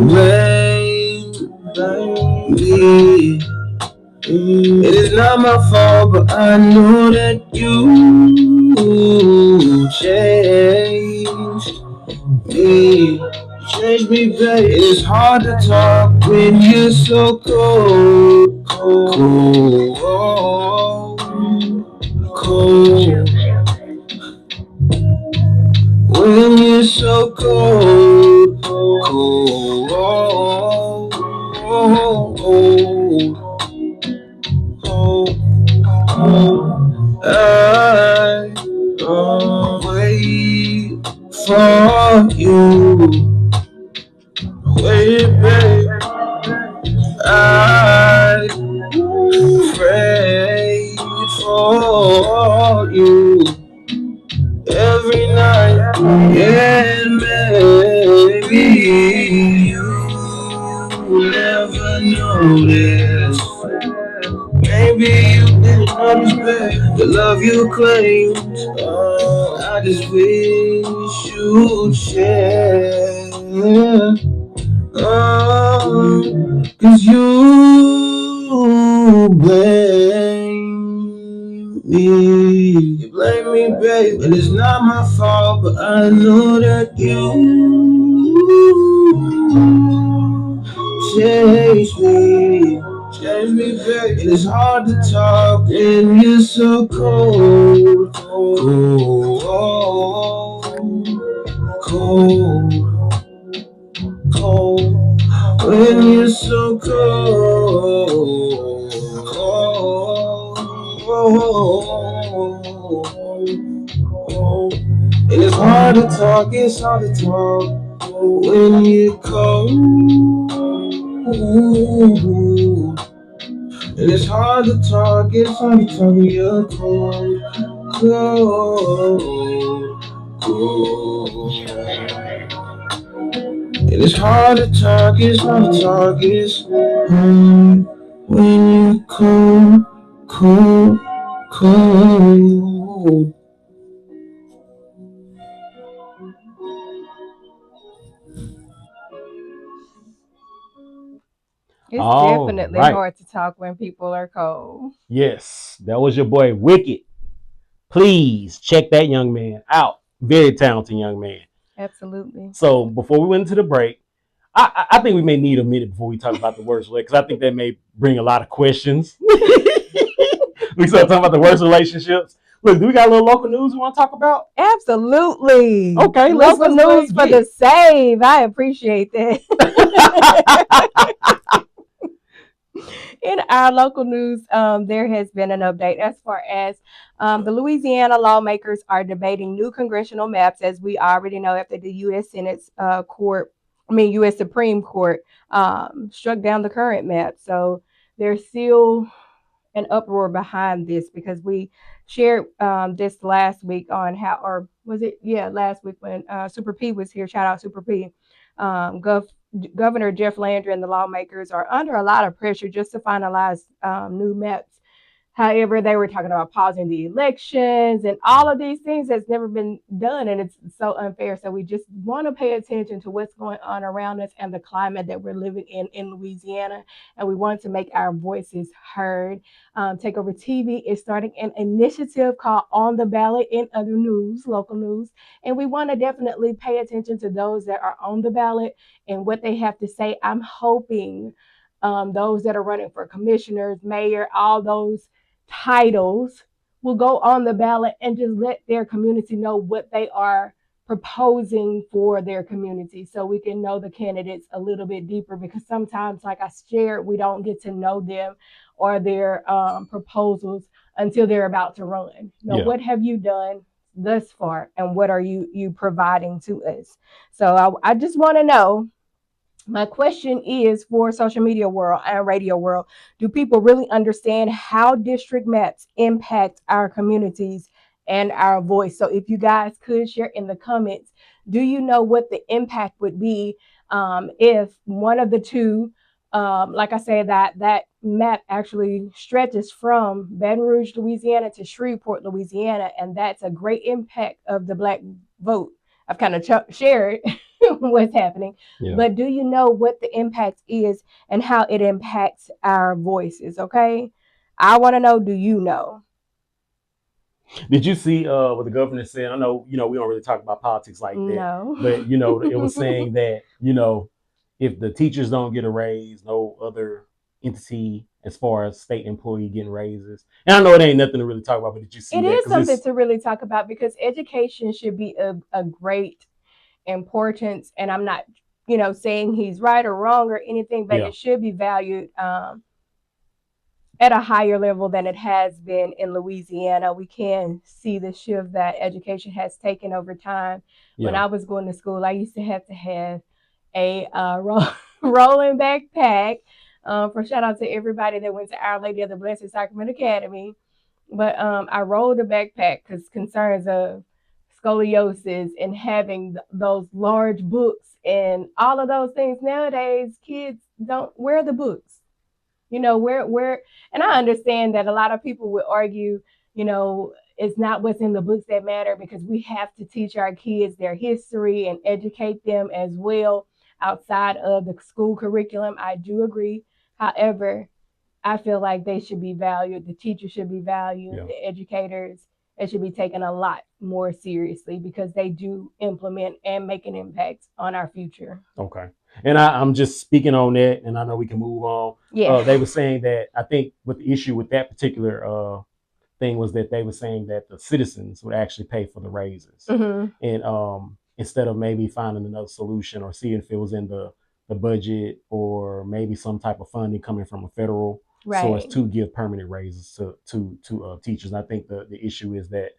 made me. It is not my fault, but I know that you changed me. change me, babe. It's hard to talk when you're so cold, cold, cold. When you're so cold, cold, I wait for you. Wait, babe. I prayed for you every night, and maybe you never noticed. Maybe you didn't understand the love you claimed. I just wish you'd share. Cause you blame me. You blame me, babe, but it's not my fault. But I know that you change me, babe. And it's hard to talk, and you're so cold, cold, cold, cold. When you're so cold, cold, cold. And it's hard to talk, it's hard to talk when you're cold. And it's hard to talk, it's hard to talk when you're cold, cold, cold. And it's hard to talk, it's hard to talk, it's hard when you're cold, cold, cold. It's definitely hard to talk when people are cold. Yes, that was your boy Wicked. Please check that young man out. Very talented young man. Absolutely. So before we went into the break, I think we may need a minute before we talk about the worst because I think that may bring a lot of questions. We start talking about the worst relationships. Look, do we got a little local news we want to talk about? Absolutely. Okay, local news for the save. I appreciate that. In our local news, there has been an update as far as the Louisiana lawmakers are debating new congressional maps, as we already know after the U.S. U.S. Supreme Court struck down the current map. So there's still an uproar behind this because we shared this last week on how, or was it? Yeah, last week when Super P was here. Shout out Super P. Governor Jeff Landry and the lawmakers are under a lot of pressure just to finalize new maps. However, they were talking about pausing the elections and all of these things that's never been done, and it's so unfair. So we just want to pay attention to what's going on around us and the climate that we're living in Louisiana, and we want to make our voices heard. Takeover TV is starting an initiative called On the Ballot in other news, local news, and we want to definitely pay attention to those that are on the ballot and what they have to say. I'm hoping those that are running for commissioners, mayor, all those titles will go on the ballot and just let their community know what they are proposing for their community so we can know the candidates a little bit deeper, because sometimes, like I shared, we don't get to know them or their proposals until they're about to run. What have you done thus far and what are you providing to us? So I just want to know. My question is for social media world and radio world, do people really understand how district maps impact our communities and our voice? So if you guys could share in the comments, do you know what the impact would be if one of the two, like I said, that map actually stretches from Baton Rouge, Louisiana to Shreveport, Louisiana, and that's a great impact of the Black vote. I've kind of shared what's happening, but do you know what the impact is and how it impacts our voices? Okay, I want to know, do you know? Did you see what the governor said? I know, we don't really talk about politics like that, No. but it was saying that, if the teachers don't get a raise, no other entity as far as state employee getting raises. And I know it ain't nothing to really talk about, but did you see It that? is something to really talk about because education should be a great importance. And I'm not, saying he's right or wrong or anything, but it should be valued at a higher level than it has been in Louisiana. We can see the shift that education has taken over time. When I was going to school, I used to have a rolling backpack. For shout out to everybody that went to Our Lady of the Blessed Sacrament Academy. But I rolled a backpack because concerns of scoliosis and having those large books and all of those things. Nowadays, kids don't wear the books. Where and I understand that a lot of people would argue, it's not what's in the books that matter because we have to teach our kids their history and educate them as well outside of the school curriculum. I do agree. However, I feel like they should be valued. The teachers should be valued. The educators, it should be taken a lot more seriously because they do implement and make an impact on our future. Okay. And I'm just speaking on that, and I know we can move on. Yeah. They were saying that I think what the issue with that particular thing was that they were saying that the citizens would actually pay for the raises, and instead of maybe finding another solution or seeing if it was in the budget or maybe some type of funding coming from a federal source to give permanent raises to teachers. And I think the issue is that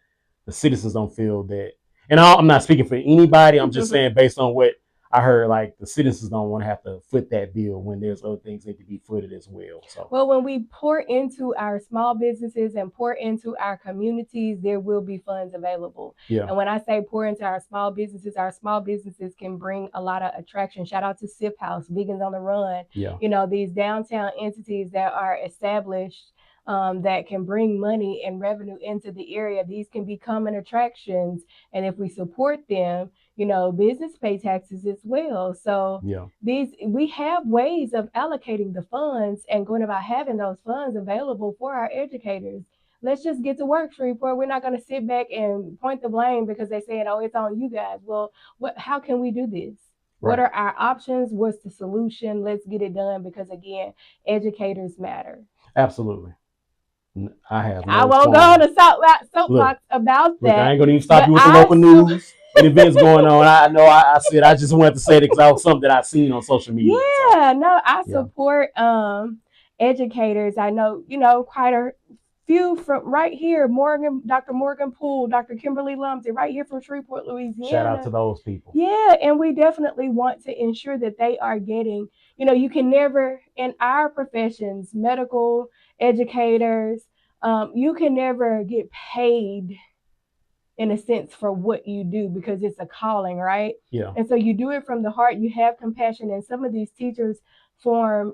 the citizens don't feel that, and I'm not speaking for anybody. I'm just saying based on what I heard, like the citizens don't want to have to foot that bill when there's other things that need to be footed as well. So, well, when we pour into our small businesses and pour into our communities, there will be funds available. Yeah. And when I say pour into our small businesses can bring a lot of attraction. Shout out to Sip House, Vegans on the Run. Yeah. These downtown entities that are established that can bring money and revenue into the area. These can become an attractions. And if we support them, business pay taxes as well. So we have ways of allocating the funds and going about having those funds available for our educators. Let's just get to work, Shreveport. We're not going to sit back and point the blame because they're saying, oh, it's on you guys. Well, how can we do this? Right. What are our options? What's the solution? Let's get it done because, again, educators matter. Absolutely. I won't go on a soapbox about that. I ain't going to even stop you with the local news and events going on. I know I said I just wanted to say that because that was something that I seen on social media. Yeah, no, I support educators. I know, quite a few from right here, Dr. Morgan Poole, Dr. Kimberly Lumsey, right here from Shreveport, Louisiana. Shout out to those people. Yeah, and we definitely want to ensure that they are getting, you can never, in our professions, medical, educators, you can never get paid in a sense for what you do because it's a calling, right? Yeah. And so you do it from the heart, you have compassion, and some of these teachers form,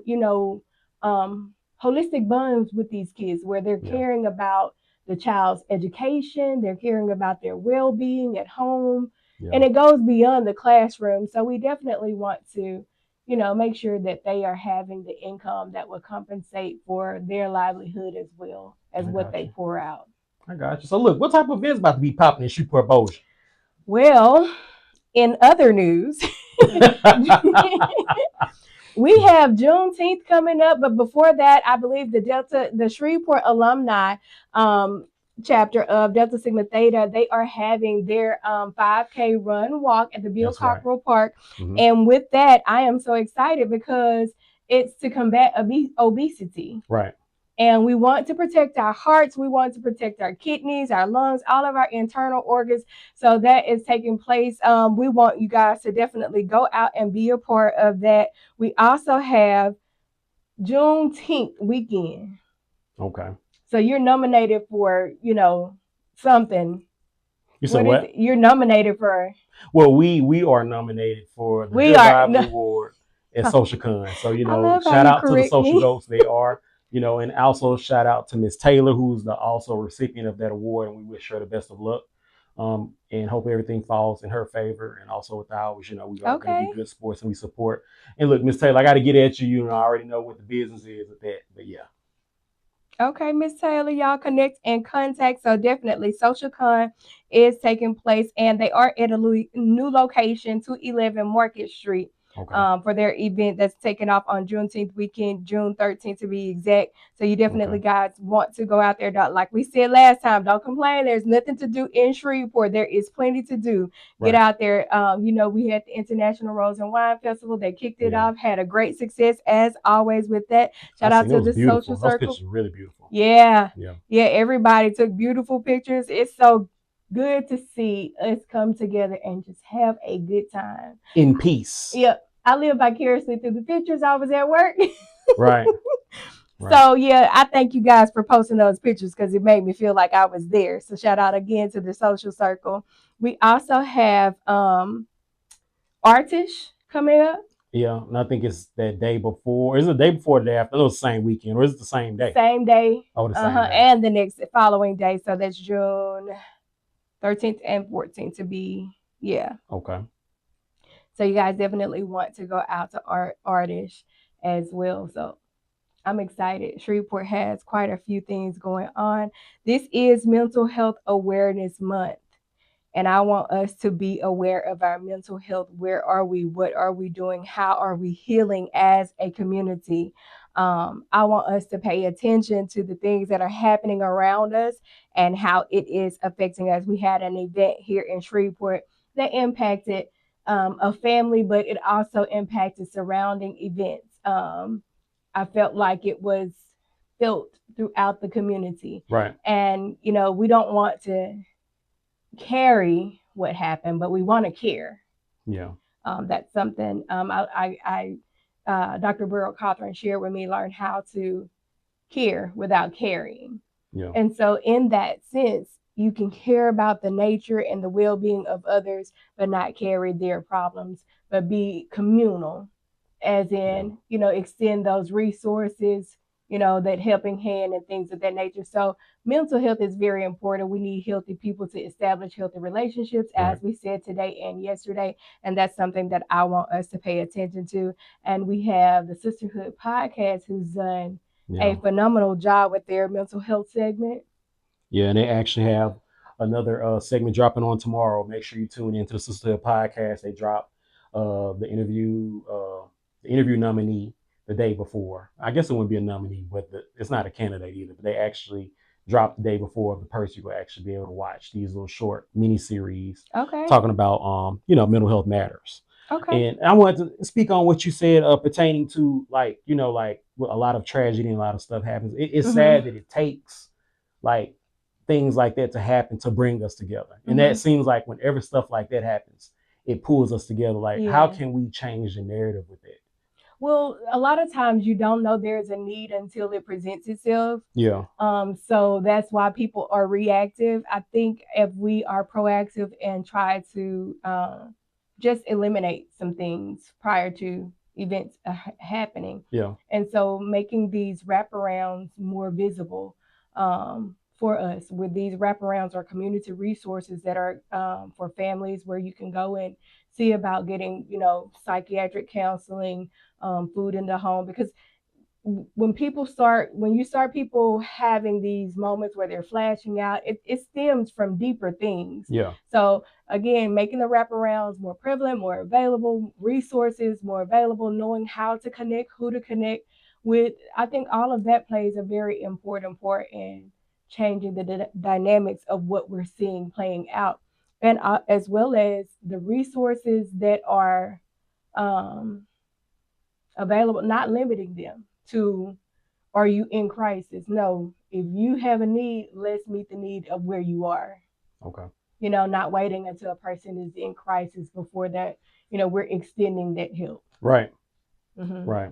holistic bonds with these kids where they're caring about the child's education, they're caring about their well-being at home, and it goes beyond the classroom. So we definitely want to, make sure that they are having the income that will compensate for their livelihood as well as what they pour out. I got you. So look, what type of events about to be popping in Shreveport Bossier? Well, in other news, we have Juneteenth coming up, but before that, I believe the Shreveport alumni chapter of Delta Sigma Theta, they are having their 5K run walk at the Bill Cockrell Park. Mm-hmm. And with that, I am so excited because it's to combat obesity. Right. And we want to protect our hearts. We want to protect our kidneys, our lungs, all of our internal organs. So that is taking place. We want you guys to definitely go out and be a part of that. We also have Juneteenth weekend. Okay. So you're nominated for, something. You said what? You're nominated for. Well, we are nominated for the Good Vibe Award at Social Con. So, shout out to the Social Ghosts. They are. And also shout out to Miss Taylor, who's the also recipient of that award, and we wish her the best of luck. And hope everything falls in her favor. And also with ours, we are going to be good sports and we support. And look, Miss Taylor, I got to get at you. I already know what the business is with that, but yeah. Okay, Miss Taylor, y'all connect and contact. So definitely, Social Con is taking place, and they are at a new location, 211 Market Street, Okay. for their event that's taking off on Juneteenth weekend, June 13th to be exact. So you definitely guys want to go out there. Like we said last time, don't complain. There's nothing to do in Shreveport. There is plenty to do. Get out there. We had the International Rose and Wine Festival. They kicked it off, had a great success as always with that. Shout out to the Social Circle. Those pictures are really beautiful. Yeah. Everybody took beautiful pictures. It's so good to see us come together and just have a good time in peace. Yeah, I live vicariously through the pictures. I was at work. Right. So I thank you guys for posting those pictures because it made me feel like I was there. So shout out again to the Social Circle. We also have Artish coming up. Yeah, and I think it's that day before. Is it the day before or the day after? It was the same weekend, or is it the same day? Same day. Oh, the same day. And the next following day. So that's June 13th and 14th to be, Okay. So you guys definitely want to go out to Artish as well. So I'm excited. Shreveport has quite a few things going on. This is Mental Health Awareness Month. And I want us to be aware of our mental health. Where are we? What are we doing? How are we healing as a community? I want us to pay attention to the things that are happening around us and how it is affecting us. We had an event here in Shreveport that impacted a family, but it also impacted surrounding events. I felt like it was felt throughout the community. Right. And, we don't want to carry what happened, but we want to care. Yeah. That's something Dr. Burrow Cawthorn shared with me, learn how to care without carrying. Yeah. And so in that sense, you can care about the nature and the well-being of others, but not carry their problems, but be communal, as in, extend those resources, that helping hand and things of that nature. So mental health is very important. We need healthy people to establish healthy relationships, as we said today and yesterday. And that's something that I want us to pay attention to. And we have the Sisterhood Podcast, who's done a phenomenal job with their mental health segment. Yeah, and they actually have another segment dropping on tomorrow. Make sure you tune into the Sisterhood Podcast. They drop the interview nominee the day before. I guess it wouldn't be a nominee, but it's not a candidate either. But they actually dropped the day before the person you will actually be able to watch these little short mini series talking about mental health matters. Okay. And I wanted to speak on what you said pertaining to like a lot of tragedy and a lot of stuff happens. It's sad that it takes like things like that to happen to bring us together. And that seems like whenever stuff like that happens, it pulls us together. Like, how can we change the narrative with it? Well, a lot of times you don't know there's a need until it presents itself. Yeah. So that's why people are reactive. I think if we are proactive and try to just eliminate some things prior to events happening. Yeah. And so making these wraparounds more visible for us, with these wraparounds are community resources that are for families where you can go and see about getting, psychiatric counseling, food in the home, because when you start people having these moments where they're flashing out, it stems from deeper things. Yeah. So again, making the wraparounds more prevalent, more available, resources more available, knowing how to connect, who to connect with. I think all of that plays a very important part in changing the dynamics of what we're seeing playing out, and as well as the resources that are available, not limiting them to, are you in crisis? No, if you have a need, let's meet the need of where you are. Okay. Not waiting until a person is in crisis before that, we're extending that help. Right. Right.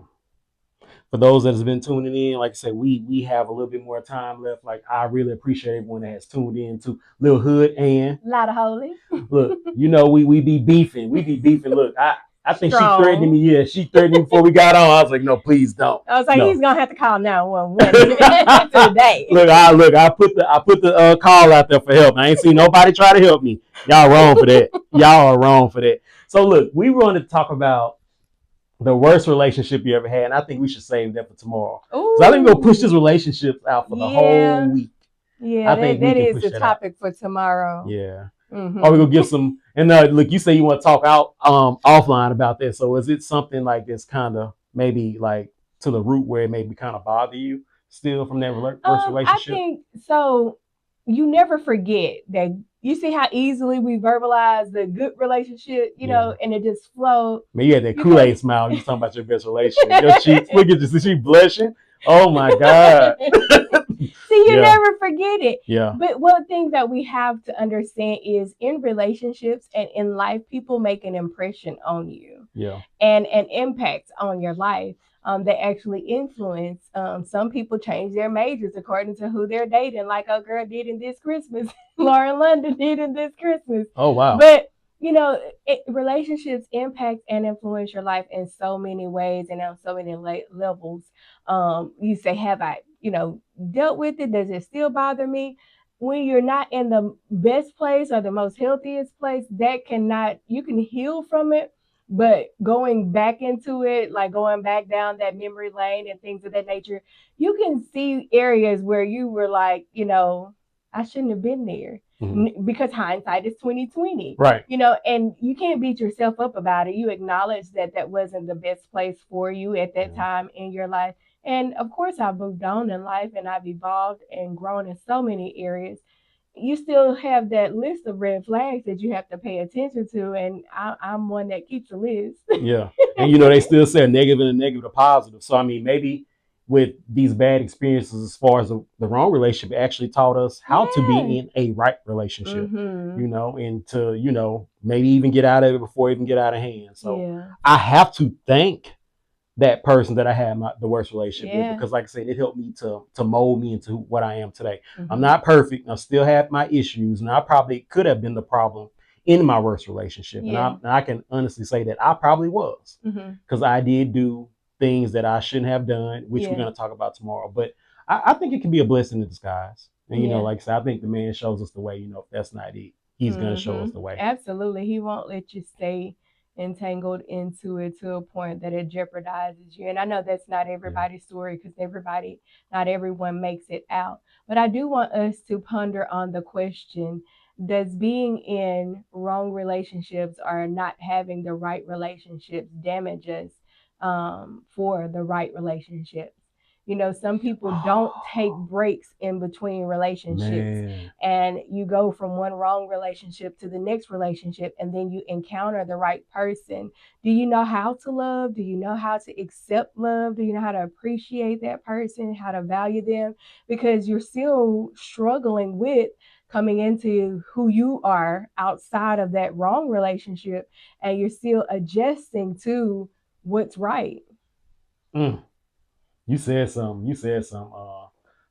For those that has been tuning in, like I said, we have a little bit more time left. Like, I really appreciate everyone that has tuned in to Lil Hood and Lotta Holy. Look, we be beefing. Look, I think Strong. She threatened me. Yeah, she threatened me before we got on. I was like, no, please don't. I was like, he's gonna have to call 911 today. Look, I put the call out there for help. I ain't seen nobody try to help me. Y'all wrong for that. Y'all are wrong for that. So look, we wanted to talk about the worst relationship you ever had. And I think we should save that for tomorrow. Because I think we'll push this relationship out for the whole week. Yeah, I think that we can is push the that topic out. for tomorrow. Yeah. Or we gonna give some. And look, you say you want to talk out offline about that. So is it something like this kind of maybe like to the root where it maybe kind of bother you still from that first relationship? I think so. You never forget that. You see how easily we verbalize the good relationship, you know, and it just flows. Man, you had that Kool-Aid smile. You talking about your best relationship. Your cheeks, look at you. See, she blushing. Oh my God. See, you never forget it. Yeah. But one thing that we have to understand is in relationships and in life, people make an impression on you. Yeah. And an impact on your life. They actually influence. Some people change their majors according to who they're dating, like a girl did in this Christmas. Lauren London did in this Christmas. Oh, wow. But, you know, relationships impact and influence your life in so many ways and on so many levels. You say, have I, you know, dealt with it? Does it still bother me? When you're not in the best place or the most healthiest place, you can heal from it. But going back into it, like going back down that memory lane and things of that nature, you can see areas where you were like, you know, I shouldn't have been there. Because hindsight is 2020. Right. You know, and you can't beat yourself up about it. You acknowledge that wasn't the best place for you at that time in your life. And of course, I've moved on in life and I've evolved and grown in so many areas. You still have that list of red flags that you have to pay attention to, and I'm one that keeps a list. Yeah, and you know they still say a negative and a negative to positive. So I mean, maybe with these bad experiences, as far as the wrong relationship, it actually taught us how to be in a right relationship. You know, and to maybe even get out of it before it even get out of hand. So I have to thank that person that I had the worst relationship with, because like I said, it helped me to mold me into what I am today. I'm not perfect. I still have my issues, and I probably could have been the problem in my worst relationship. And I can honestly say that I probably was, because I did do things that I shouldn't have done, which we're going to talk about tomorrow. But I think it can be a blessing in disguise. And, you know, like I said, I think the man shows us the way. You know, if that's not it, he's going to show us the way. Absolutely. He won't let you stay entangled into it to a point that it jeopardizes you. And I know that's not everybody's story, because not everyone makes it out. But I do want us to ponder on the question, does being in wrong relationships or not having the right relationships damage us for the right relationships? You know, some people don't take breaks in between relationships, and you go from one wrong relationship to the next relationship, and then you encounter the right person. Do you know how to love? Do you know how to accept love? Do you know how to appreciate that person, how to value them? Because you're still struggling with coming into who you are outside of that wrong relationship, and you're still adjusting to what's right. You said something.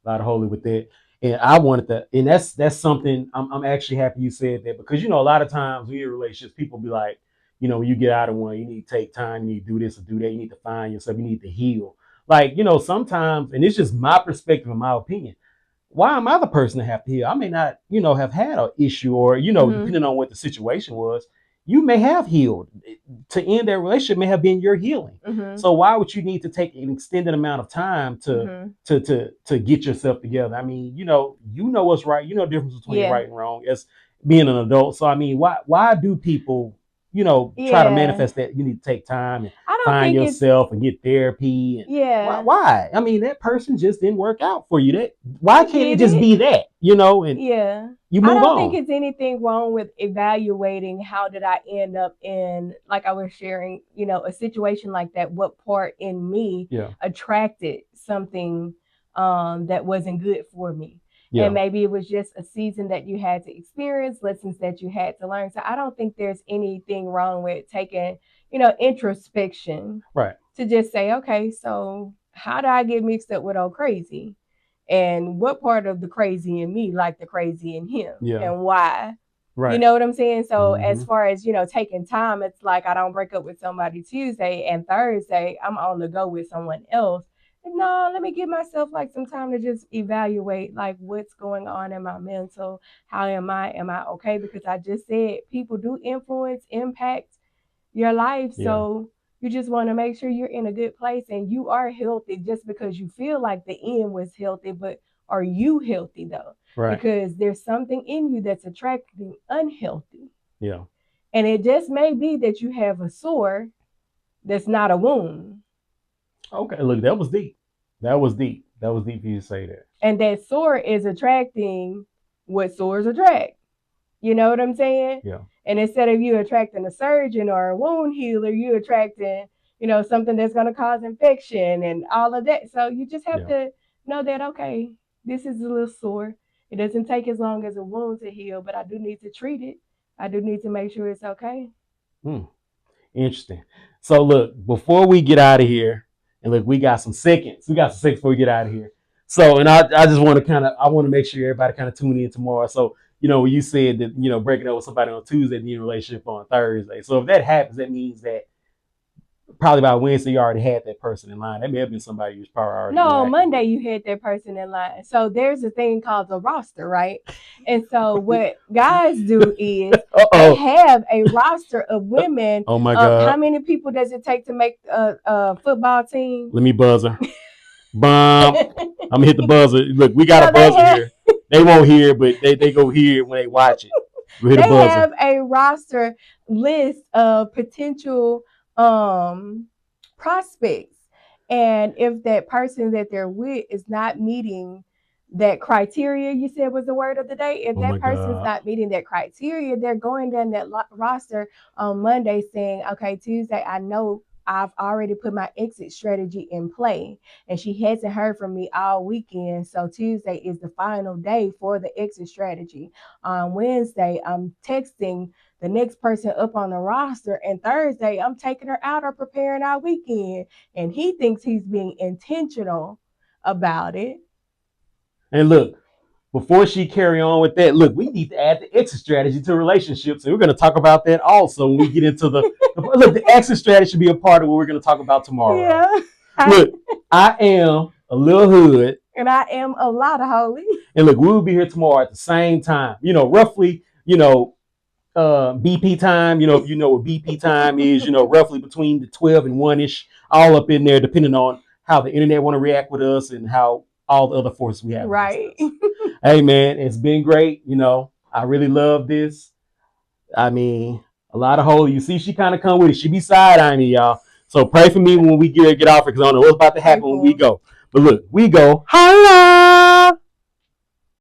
Lotta Holy with that. And I wanted that. And that's something I'm actually happy you said that, because, you know, a lot of times when you're in relationships, people be like, you know, when you get out of one, you need to take time, you need to do this or do that, you need to find yourself, you need to heal. Like, you know, sometimes, and it's just my perspective and my opinion, why am I the person to have to heal? I may not, you know, have had an issue, or, you know, depending on what the situation was, you may have healed. To end that relationship may have been your healing. So why would you need to take an extended amount of time to get yourself together? I mean, you know what's right. You know the difference between right and wrong as being an adult. So I mean, why do people, you know, try to manifest that you need to take time and find yourself and get therapy? And why? I mean, that person just didn't work out for you. Why can't it just be that, you know? And you move on. I don't think it's anything wrong with evaluating how did I end up in, like I was sharing, you know, a situation like that. What part in me attracted something that wasn't good for me? And maybe it was just a season that you had to experience, lessons that you had to learn. So I don't think there's anything wrong with taking, you know, introspection, to just say, okay, so how do I get mixed up with old crazy? And what part of the crazy in me like the crazy in him? And why? You know what I'm saying? So as far as, you know, taking time, it's like I don't break up with somebody Tuesday and Thursday I'm on the go with someone else. No, let me give myself like some time to just evaluate like what's going on in my mental. How am I? Am I okay? Because I just said people do impact your life. So You just want to make sure you're in a good place and you are healthy just because you feel like the end was healthy, but are you healthy though? Right. Because there's something in you that's attracting unhealthy. Yeah. And it just may be that you have a sore that's not a wound. Okay, look, that was deep. That was deep for you to say that. And that sore is attracting what sores attract. You know what I'm saying? Yeah. And instead of you attracting a surgeon or a wound healer, you attracting, something that's going to cause infection and all of that. So you just have to know that, okay, this is a little sore. It doesn't take as long as a wound to heal, but I do need to treat it. I do need to make sure it's okay. Interesting. So look, before we get out of here, and look, we got some seconds. Before we get out of here. So, and I just want to make sure everybody kind of tune in tomorrow. So, you said that, breaking up with somebody on Tuesday and in a relationship on Thursday. So if that happens, that means that probably by Wednesday you already had that person in line. That may have been somebody you was probably already. No, Monday you had that person in line. So there's a thing called the roster, right? And so what guys do is they have a roster of women. Oh my God. How many people does it take to make a football team? Let me buzzer. Bomb. I'm gonna hit the buzzer. Look, we got a buzzer here. They won't hear, but they go hear it when they watch it. We'll hit they the buzzer. Have a roster list of potential prospects, and if that person that they're with is not meeting that criteria, you said was the word of the day. If that person's not meeting that criteria, they're going down that roster on Monday saying, okay, Tuesday, I know I've already put my exit strategy in play, and she hasn't heard from me all weekend. So Tuesday is the final day for the exit strategy. On Wednesday, I'm texting the next person up on the roster, and Thursday, I'm taking her out or preparing our weekend. And he thinks he's being intentional about it. And look, before she carry on with that, look, we need to add the exit strategy to relationships, and we're going to talk about that also when we get into the look. The exit strategy should be a part of what we're going to talk about tomorrow. Yeah. Look, I am a little hood, and I am a lot of holy. And look, we'll be here tomorrow at the same time. Roughly, BP time. If you know what BP time is, roughly between the 12 and 1-ish, all up in there, depending on how the internet want to react with us and how all the other forces we have. Right. Hey man, it's been great. I really love this. I mean, a lot of holy. You see, she kind of come with it. She be side-eyeing me, y'all. So pray for me when we get off it, because I don't know what's about to happen when we go. But look, we go. Holla!